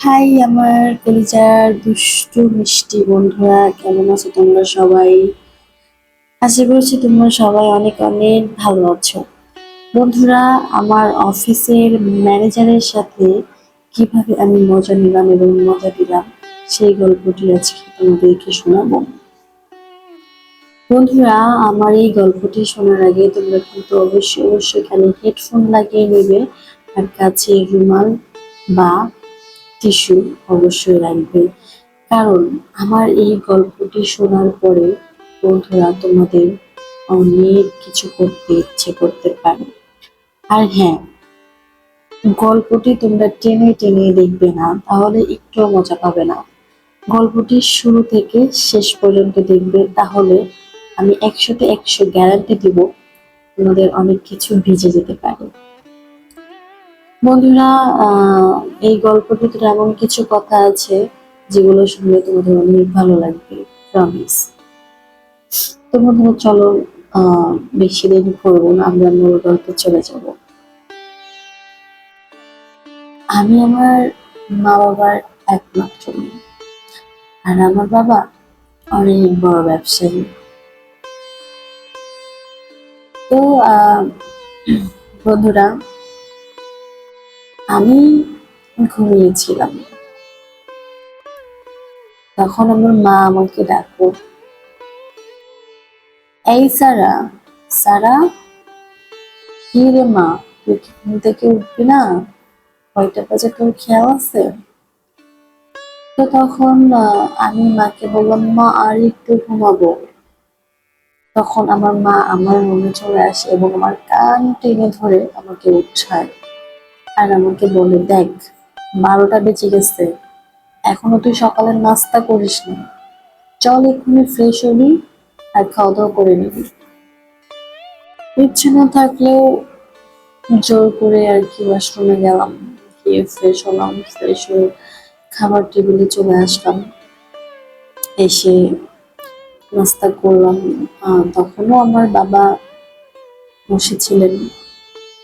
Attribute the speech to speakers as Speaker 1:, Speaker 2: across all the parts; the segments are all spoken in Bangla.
Speaker 1: হাই আমার কলিজার দুষ্টু মিষ্টি বন্ধুরা, কেমন আছো তোমরা সবাই? আশা করছি তোমরা সবাই অনেক অনেক ভালো আছো। বন্ধুরা, আমার অফিসের ম্যানেজারের সাথে কিভাবে আমি মজা নিলাম এবং মজা দিলাম সেই গল্পটি আজকে তোমাদেরকে শোনাবো। বন্ধুরা, আমার এই গল্পটি শোনার আগে তোমরা কিন্তু অবশ্যই এখানে হেডফোন লাগিয়ে নেবে আর কাছে রুমাল বা টিস্যু অবশ্যই রাখবে, কারণ আমার এই গল্পটি শোনার পরে বন্ধুরা তোমাদের অনেক কিছু করতে ইচ্ছে করতে পারে। আর হ্যাঁ, গল্পটি তোমরা টেনে টেনে দেখবে না, তাহলে একটুও মজা পাবে না। গল্পটি শুরু থেকে শেষ পর্যন্ত দেখবে, তাহলে আমি 100-তে 100 গ্যারান্টি দিব তোমাদের অনেক কিছু ভিজে যেতে পারে। বন্ধুরা, এই গল্পটিতে এমন কিছু কথা আছে যেগুলো শুনলে তোমাদের অনেক ভালো লাগবে, প্রমিস। তো বন্ধুরা চলো, বেশি দেরি করবো না, আমরা মূল গল্পে চলে যাব। আমি আমার মা বাবার একমাত্র মেয়ে, আর আমার বাবা অনেক বড় ব্যবসায়ী। তো বন্ধুরা, আমি ঘুমিয়েছিলাম, তখন আমার মা আমাকে ডাকলো, এই সারা, সারা। কি রে মা, তুই কি ঘুম থেকে উঠবি না? কয়টা বাজে তোর খেয়াল আছে? তো তখন আমি মাকে বললাম, মা আর একটু ঘুমাবো। তখন আমার মা আমার রুমে চলে আসে এবং আমার কান টেনে ধরে আমাকে উঠায় আর আমাকে বলে, দেখ, 12টা বেজে গেছে, এখনো তুই সকালের নাস্তা করিস না, চল এক্ষুনি ফ্রেশ হবি আর খাওয়া দাওয়া করে নিবি। ইচ্ছে না থাকলেও জোর করে আর কি ওয়াশরুমে গেলাম, গিয়ে ফ্রেশ হলাম, ফ্রেশ হয়ে খাবার টেবিলে চলে আসলাম, এসে নাস্তা করলাম। তখনও আমার বাবা বসেছিলেন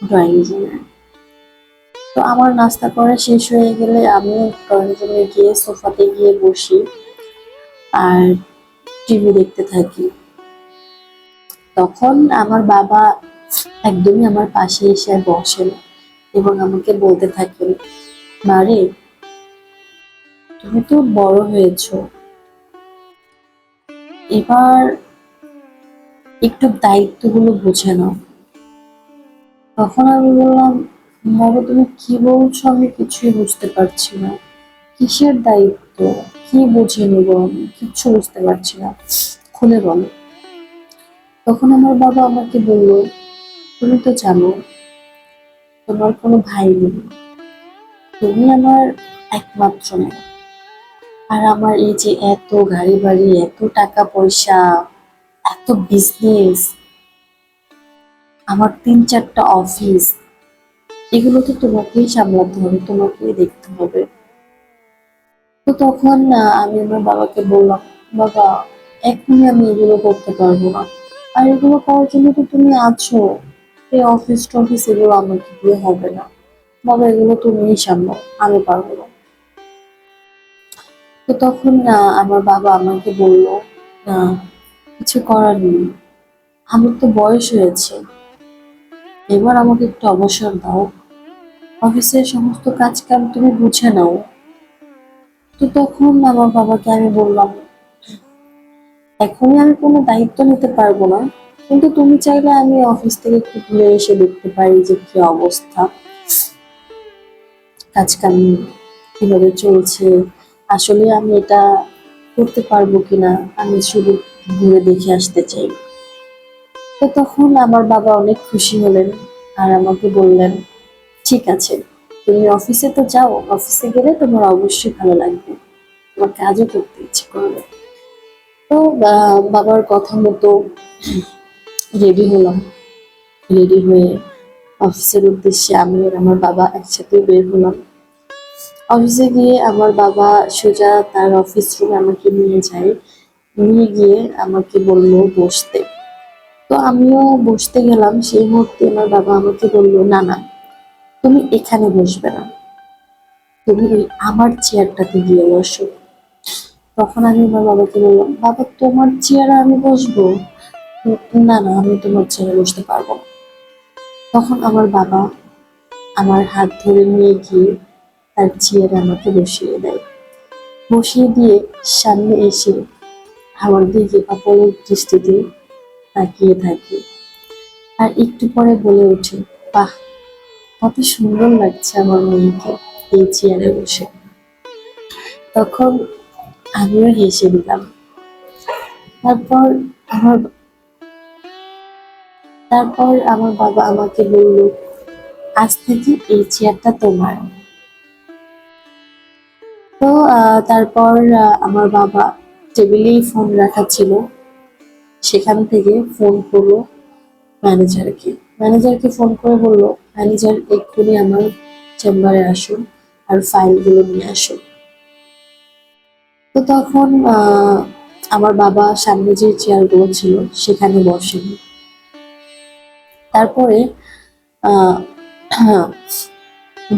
Speaker 1: ড্রয়িং রুমে। তো আমার নাস্তা করা শেষ হয়ে গেলে আমিও ড্রয়িং রুমে গিয়ে সোফাতে গিয়ে বসি আর টিভি দেখতে থাকি। তখন আমার বাবা একদমই আমার পাশে এসে বসেন এবং আমাকে বলতে থাকেন, মারে, তুমি তো বড় হয়েছো, এবার একটু দায়িত্বগুলো বুঝে নাও। তখন আমি বললাম, বাবা তুমি কি বলছো, আমি কিছুই বুঝতে পারছি না, কিসের দায়িত্ব, কি বুঝে নেব, আমি কিচ্ছু বুঝতে পারছি না, খুলে বলো। তখন আমার বাবা আমাকে বলল, তুমি তো জানো তোমার কোনো ভাই নেই, তুমি আমার একমাত্র মেয়ে, আর আমার এই যে এত গাড়ি বাড়ি, এত টাকা পয়সা, এত বিজনেস, আমার 3-4টা অফিস, এগুলো তো তোমাকেই সামলাতে হবে, তোমাকেই দেখতে হবে। তো তখন আমি আমার বাবাকে বললাম, বাবা, এখনই আমি এগুলো করতে পারবো না, আর এগুলো করার জন্য তো তুমি আছো, এই অফিস টফিস এগুলো আমাকে দিয়ে হবে না, বাবা এগুলো তুমিই সামলাও, আমি পারবো না। তো তখন আমার বাবা আমাকে বলল, না, কিছু করার নেই, আমার তো বয়স হয়েছে, এবার আমাকে একটু অবসর দাও, অফিসের সমস্ত কাজ কাম তুমি বুঝে নাও। তো তখন আমার বাবাকে আমি বললাম, এখনই আমি কোনো দায়িত্ব নিতে পারবো না, কিন্তু তুমি চাইলে আমি অফিস থেকে একটু ঘুরে এসে দেখতে পারি যে কি অবস্থা, কাজ কাম কিভাবে চলছে, আসলে আমি এটা করতে পারবো কিনা, আমি শুধু ঘুরে দেখে আসতে চাই। তো তখন আমার বাবা অনেক খুশি হলেন আর আমাকে বললেন, ঠিক আছে, তুমি অফিসে তো যাও, অফিসে গেলে তোমার অবশ্যই ভালো লাগবে, তোমার কাজও করতে ইচ্ছে করবে। তো বাবার কথা মতো রেডি হলাম, রেডি হয়ে অফিসের উদ্দেশ্যে আমি আর আমার বাবা একসাথে বের হলাম। অফিসে গিয়ে আমার বাবা সোজা তার অফিস রুমে আমাকে নিয়ে যায়, নিয়ে গিয়ে আমাকে বলল বসতে। তো আমিও বসতে গেলাম, সেই মুহূর্তে আমার বাবা আমাকে বলল, না না, তুমি এখানে বসবে না, তুমি ওই আমার চেয়ারটাতে গিয়ে বসো। তখন আমি আমার বাবাকে বললাম, বাবা তোমার চেয়ারে আমি বসবো? না না, আমি তোমার চেয়ারে বসতে পারবো না। তখন আমার বাবা আমার হাত ধরে নিয়ে গিয়ে তার চেয়ারে আমাকে বসিয়ে দেয়। বসিয়ে দিয়ে সামনে এসে আমার দিকে অপলক দৃষ্টিতে তাকিয়ে থাকে। আর একটু পরে বলে ওঠে, বাহ, কত সুন্দর লাগছে আমার মেয়েকে এই চেয়ারে বসে। তখন আমিও হেসে দিলাম। তারপর আমার তারপর আমার বাবা আমাকে বলল, আজ থেকে এই চেয়ারটা তোমার। তো তারপর আমার বাবা টেবিলেই ফোন রাখা ছিল, সেখান থেকে ফোন করলো ম্যানেজারকে। ম্যানেজারকে ফোন করে বলল, ম্যানেজার এক্ষুনি আমার চেম্বারে আসুন আর ফাইলগুলো নিয়ে আসুন। তো তখন আমার বাবা সামনে যে চেয়ারগুলো ছিল সেখানে বসেন। তারপরে আহ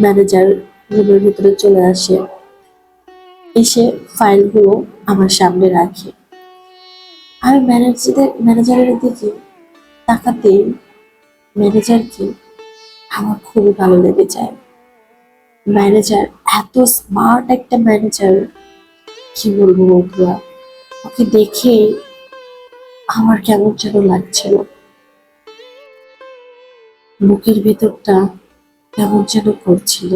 Speaker 1: ম্যানেজার রুমের ভিতরে চলে আসে, এসে ফাইলগুলো আমার সামনে রাখে। আমি ম্যানেজারের দিকে তাকাতেই ম্যানেজারকে আমার খুবই ভালো লেগে যায়। ম্যানেজার এত স্মার্ট একটা ম্যানেজার, কি বলবো বন্ধুরা, ওকে দেখে আমার কেমন যেন লাগছিল, বুকের ভেতরটা কেমন যেন করছিল।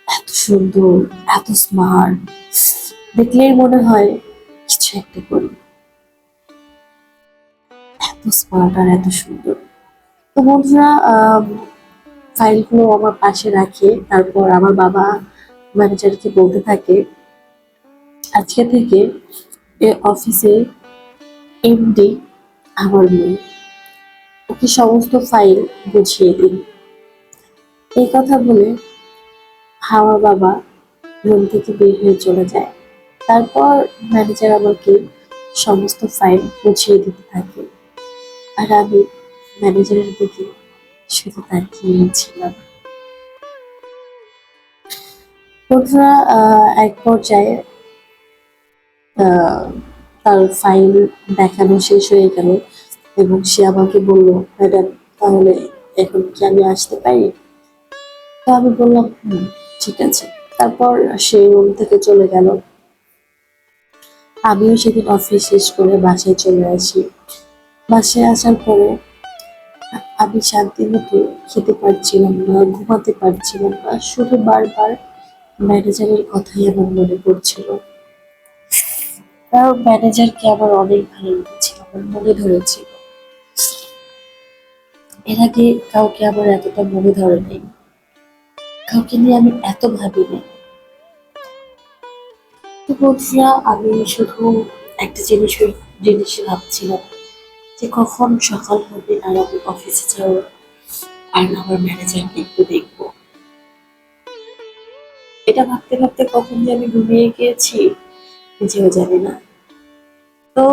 Speaker 1: এত সুন্দর, এত স্মার্ট, দেখলেই মনে হয় কিছু একটা করি। এত স্মার্ট আর এত সুন্দর। তো বন্ধুরা, ফাইলগুলো আমার পাশে রাখে। তারপর আমার বাবা ম্যানেজারকে বলতে থাকে, আজকে থেকে এ অফিসে এমডি আমার মেয়ে, ওকে সমস্ত ফাইল বুঝিয়ে দিন। এই কথা বলে আমার বাবা রুম থেকে বের হয়ে চলে যায়। তারপর ম্যানেজার আমাকে সমস্ত ফাইল বুঝিয়ে দিতে থাকে, আর আমি ম্যানেজারের দিকে শুধু তাকিয়েই ছিলাম। বন্ধুরা, এক পর্যায়ে আহ, তার ফাইল দেখানো শেষ হয়ে গেল এবং সে আমাকে বলল, ম্যাডাম, তাহলে এখন কি আমি আসতে পারি? তো আমি বললাম, ঠিক আছে। তারপর সে রুম থেকে চলে গেল। আমিও সেদিন অফিস শেষ করে বাসায় চলে আসি। বাসায় আসার পরে আমি শান্তি মতো খেতে পারছিলাম না, ঘুমাতে পারছিলাম না, শুধু বারবার ম্যানেজারের কথাই আমার মনে পড়ছিল। কারণ ম্যানেজারকে আমার অনেক ভালো লেগেছিল, আমার মনে ধরেছিল। এর আগে কাউকে আমার এতটা মনে ধরে নেই, কাউকে নিয়ে আমি এত ভাবিনি। তো বন্ধুরা, আমি শুধু একটা জিনিসই ভাবছিলাম, যে কখন সকাল হবে আর আমি অফিসে যাবো আর আমার ম্যানেজারকে একটু দেখবো। এটা ভাবতে ভাবতে কখন যে আমি ঘুমিয়ে গিয়েছি নিজেও জানি না। তো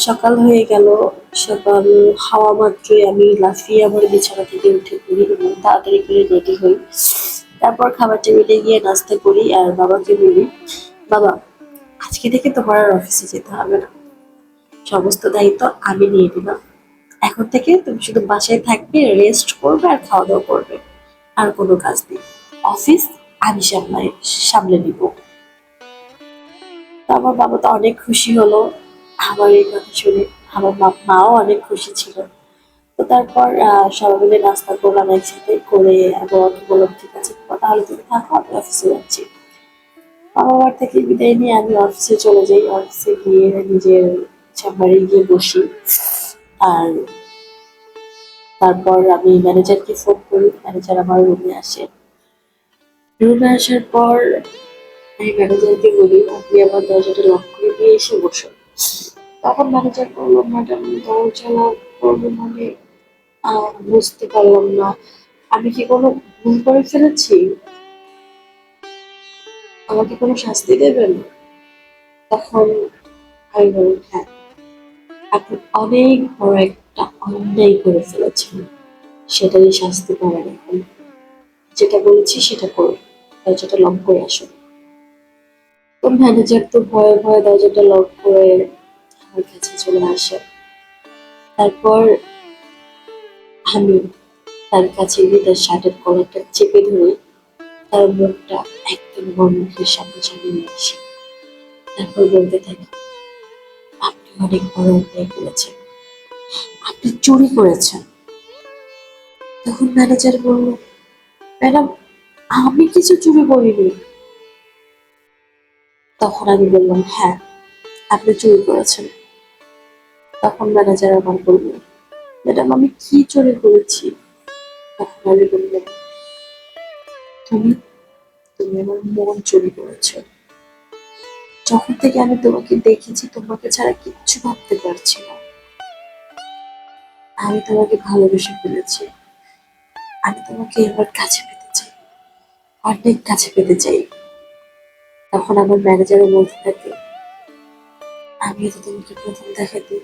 Speaker 1: সকাল হয়ে গেল। সকাল হাওয়া মাত্রই আমি লাফিয়ে আমার বিছানা থেকে উঠে পড়ি এবং তাড়াতাড়ি করে রেডি হই। তারপর খাবার টেবিলে গিয়ে নাস্তা করি আর বাবাকে বলি, বাবা, আজকে থেকে তোমার আর অফিসে যেতে হবে না, সমস্ত দায়িত্ব আমি নিয়ে নিলাম। এখন থেকে তুমি শুধু বাসায় থাকবে, রেস্ট করবে আর খাওয়া দাওয়া করবে, আর কোনো কাজ নেই। অফিস আমি সামলে নিব। তো আমার বাবা তো অনেক খুশি হলো আমার এই কথা শুনে। আমার মাও অনেক খুশি ছিল। তো তারপর সবাই মিলে নাস্তা করলাম একসাথে করে, এবং ওকে বললাম, ঠিক আছে তাহলে তুমি থাকো, আমি অফিসে যাচ্ছি। বাবা মার থেকে বিদায় নিয়ে আমি অফিসে চলে যাই। অফিসে গিয়ে নিজের চেম্বারে গিয়ে বসি। আর তারপর আমি ম্যানেজারকে ফোন করি, ম্যানেজার আমার রুমে আসে। রুমে আসার পর আমি ম্যানেজারকে বলি, আপনি আমার দরজাটা লক করে দিয়ে এসে বসুন। তখন ম্যানেজার বলল, ম্যাডাম, দরজা লক করবো মানে বুঝতে পারলাম না, আমি কি কোনো ভুল করে ফেলেছি? আমাকে কোনো শাস্তি দেবেন? তখন আমি বলি, হ্যাঁ, আপনি অনেক বড় একটা অন্যায় করে ফেলেছেন, সেটারই শাস্তি পাবেন। এখন যেটা বলেছি সেটা করুন। দরজাটা লক করে আসো। তো ম্যানেজার তো ভয়ে ভয়ে দরজাটা লক করে আমার কাছে চলে আসে। তারপর আমি তার কাছে গিয়ে তার শার্টের কলারটা চেপে ধরে তার মুখটা একদম আমার মুখের সামনে নিয়ে আসি। তারপর বলতে থাকি, আপনি অনেক বড় অন্যায় করেছেন, আপনি চুরি করেছেন। তখন ম্যানেজার বলল, ম্যাডাম আমি কিছু চুরি করিনি। তখন আমি বললাম, হ্যাঁ আপনি চুরি করেছেন। তখন ম্যানেজার আবার বলল, ম্যাডাম আমি কি চুরি করেছি? তখন আমি বললাম, তুমি তুমি আমার মন চুরি করেছো। যখন থেকে আমি তোমাকে দেখেছি তোমাকে ছাড়া কিচ্ছু ভাবতে পারছি না। আমি তোমাকে ভালোবেসে ফেলেছি। আমি তোমাকে এবার কাছে পেতে চাই, অনেক কাছে পেতে চাই। তখন আমার ম্যানেজারও বলতে থাকে, আমিও তো তোমাকে প্রথম দেখাতে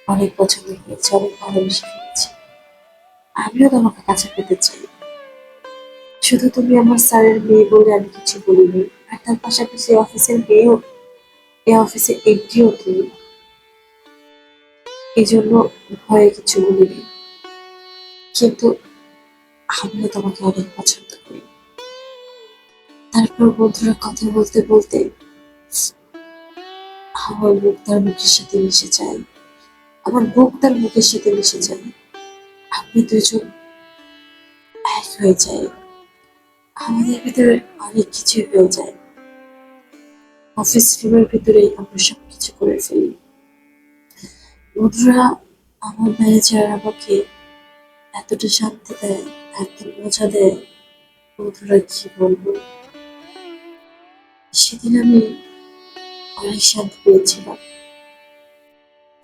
Speaker 1: অনেক পছন্দ করেছি, অনেক ভালোবেসে ফেলেছি। আমিও তোমাকে কাছে পেতে চাই। শুধু তুমি আমার স্যারের মেয়ে বলে আমি কিছু বলিনি, আর তার পাশাপাশি অফিসের মেয়েও, এই অফিসের এমডিও তুমি, এই জন্য ভয়ে কিছু বলিনি। কিন্তু আমিও তোমাকে অনেক পছন্দ করি। তারপর বন্ধুরা কথা বলতে বলতে আমার মুখ তার মুখের সাথে মিশে যায়, আমার বুক তার মুখের সাথে মিশে যায়। আমি দুজন এক হয়ে যাই, আমাদের ভিতরে অনেক কিছু হয়ে যায়। অফিস রুমের ভিতরে আমরা সবকিছু করে ফেলি। বন্ধুরা, আমার ম্যানেজার আমাকে এতটা শান্তি দেয়, এত মজা দেয়, বন্ধুরা কি বলবো। সেদিন আমি অনেক শান্তি পেয়েছিলাম।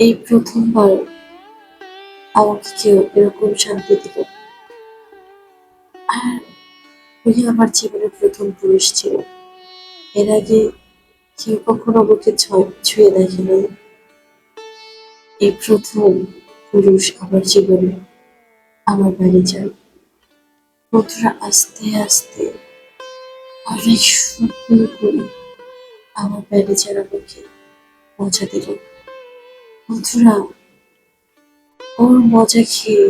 Speaker 1: এই প্রথমবার আমাকে কেউ এরকম শান্তি দিল। আর উনি আমার জীবনের প্রথম পুরুষ ছিল। এর আগে কেউ কখনো আমাকে ছুঁয়ে দেখেনি। এই প্রথম পুরুষ আমার জীবনে আমার ম্যানেজার। বন্ধুরা, আস্তে আস্তে অনেক সুন্দর করে আমার ম্যানেজার আমাকে মজা দিল। বন্ধুরা, ওর মজা খেয়ে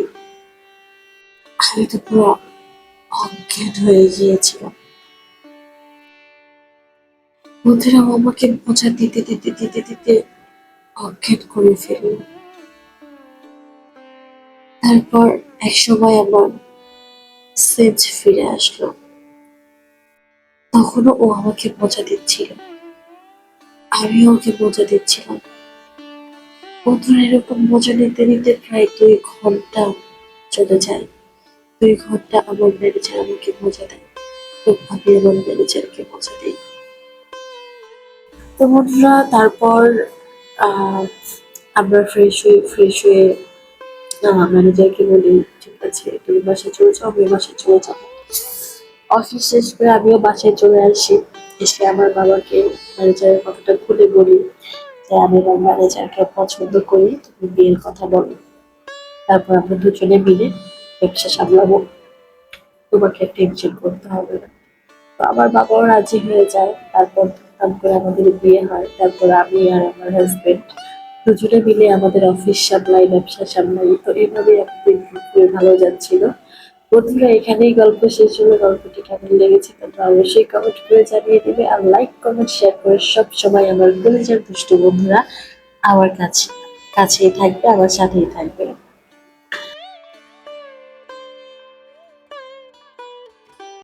Speaker 1: আমি তো পুরো অজ্ঞান হয়ে গিয়েছিলাম। বন্ধুরা, ও আমাকে মজা দিতে দিতে দিতে দিতে অজ্ঞান করে ফেলল। তারপর এক সময় আমার সেন্স ফিরে আসলো। তখনও ও আমাকে মজা দিচ্ছিল, আমিও ওকে মজা দিচ্ছিলাম। বন্ধুরা, এরকম মজা নিতে নিতে প্রায় 2 ঘন্টা চলে যায়। 2 ঘন্টা আমার ম্যানেজার আমাকে মজা দেয় এবং আমি আমার ম্যানেজারকে মজা দিই। তো বন্ধুরা, তারপর আহ আমরা ফ্রেশ হয়ে ম্যানেজারকে বলি, ঠিক আছে তুমি বাসায় চলে যাও, আমি বাসায় চলে যাবো। অফিস শেষ করে আমিও বাসায় চলে আসি। এসে আমার বাবাকে ম্যানেজারের কথাটা খুলে বলি যে আমি আমার ম্যানেজারকে পছন্দ করি, তুমি বিয়ের কথা বলো। তারপর আমরা দুজনে মিলে ব্যবসা সামলাবো, তোমাকে টেনশন করতে হবে না। তো আমার বাবাও রাজি হয়ে যায়। তারপর ধুমধাম করে আমাদের বিয়ে হয়। তারপর আমি আর আমার হাজবেন্ড দুজনে মিলে আমাদের অফিস সামলাই, ব্যবসা সামলাই। তো এইভাবেই আমাদের খুবই ভালো যাচ্ছিল। বন্ধুরা, এখানেই গল্প শেষ হলো। গল্পটি কেমন লেগেছে তোমরা অবশ্যই কমেন্ট করে জানিয়ে দিবে, আর লাইক কমেন্ট শেয়ার করে সব সময় আমার কলিজার দুষ্টু বন্ধুরা আমার কাছেই থাকবে, আমার সাথেই থাকবে।